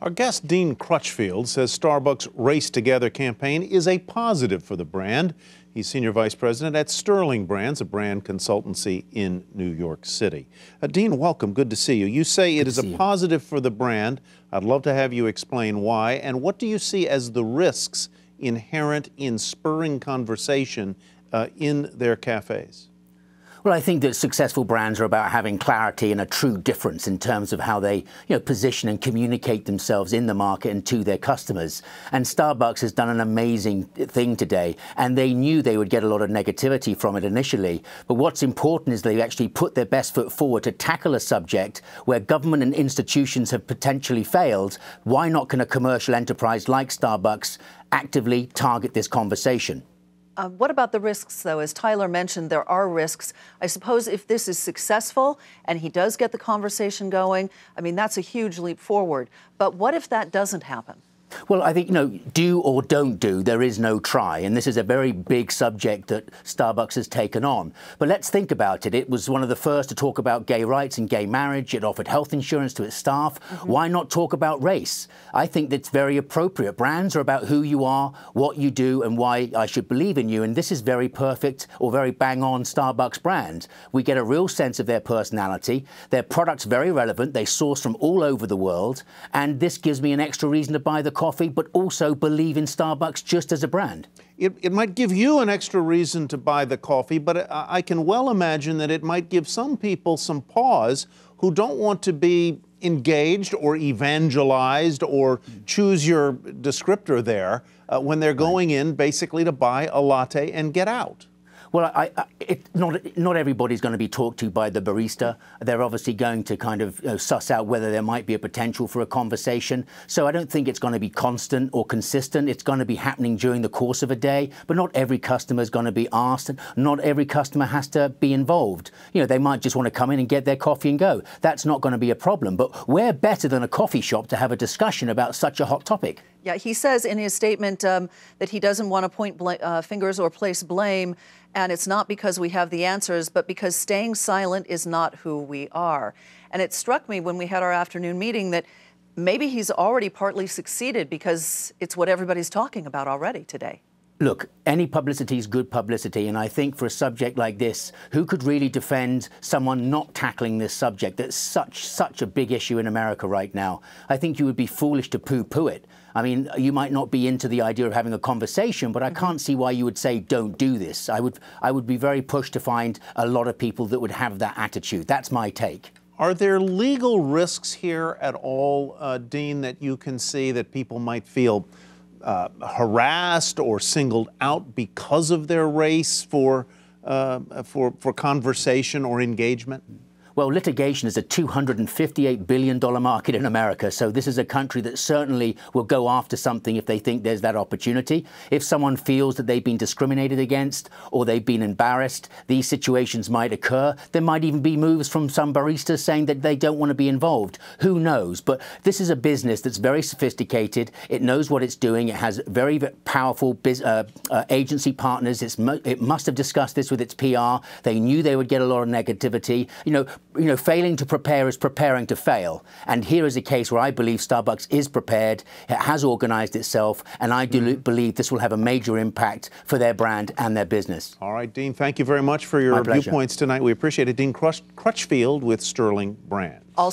Our guest, Dean Crutchfield, says Starbucks' Race Together campaign is a positive for the brand. He's Senior Vice President at Sterling Brands, a brand consultancy in New York City. Dean, welcome. Good to see you. You say it is a positive for the brand. I'd love to have you explain why. And what do you see as the risks inherent in spurring conversation in their cafes? Well, I think that successful brands are about having clarity and a true difference in terms of how they, position and communicate themselves in the market and to their customers. And Starbucks has done an amazing thing today, and they knew they would get a lot of negativity from it initially. But what's important is they actually put their best foot forward to tackle a subject where government and institutions have potentially failed. Why not can a commercial enterprise like Starbucks actively target this conversation? What about the risks, though? As Tyler mentioned, there are risks. I suppose if this is successful and he does get the conversation going, I mean, that's a huge leap forward. But what if that doesn't happen? Well, I think, do or don't do, there is no try. And this is a very big subject that Starbucks has taken on. But let's think about it. It was one of the first to talk about gay rights and gay marriage. It offered health insurance to its staff. Why not talk about race? I think that's very appropriate. Brands are about who you are, what you do, and why I should believe in you. And this is very perfect or very bang-on Starbucks brand. We get a real sense of their personality. Their product's very relevant. They source from all over the world. And this gives me an extra reason to buy the coffee, but also believe in Starbucks just as a brand. It might give you an extra reason to buy the coffee, but I can well imagine that it might give some people some pause who don't want to be engaged or evangelized or choose your descriptor there when they're going in basically to buy a latte and get out. Well, not everybody's going to be talked to by the barista. They're obviously going to kind of suss out whether there might be a potential for a conversation. So I don't think it's going to be constant or consistent. It's going to be happening during the course of a day. But not every customer is going to be asked. And not every customer has to be involved. They might just want to come in and get their coffee and go. That's not going to be a problem. But we're better than a coffee shop to have a discussion about such a hot topic. Yeah, he says in his statement that he doesn't want to point fingers or place blame, and it's not because we have the answers, but because staying silent is not who we are. And it struck me when we had our afternoon meeting that maybe he's already partly succeeded because it's what everybody's talking about already today. Look, any publicity is good publicity, and I think for a subject like this, who could really defend someone not tackling this subject that's such a big issue in America right now? I think you would be foolish to poo-poo it. I mean, you might not be into the idea of having a conversation, but I can't see why you would say don't do this. I would be very pushed to find a lot of people that would have that attitude. That's my take. Are there legal risks here at all, Dean, that you can see that people might feel harassed or singled out because of their race for conversation or engagement? Well, litigation is a $258 billion market in America, so this is a country that certainly will go after something if they think there's that opportunity. If someone feels that they've been discriminated against or they've been embarrassed, these situations might occur. There might even be moves from some baristas saying that they don't want to be involved. Who knows? But this is a business that's very sophisticated. It knows what it's doing. It has very powerful agency partners. It must have discussed this with its PR. They knew they would get a lot of negativity. Failing to prepare is preparing to fail. And here is a case where I believe Starbucks is prepared, it has organized itself, and I do believe this will have a major impact for their brand and their business. All right, Dean, thank you very much for your viewpoints tonight. We appreciate it. Dean Crutchfield with Sterling Brands.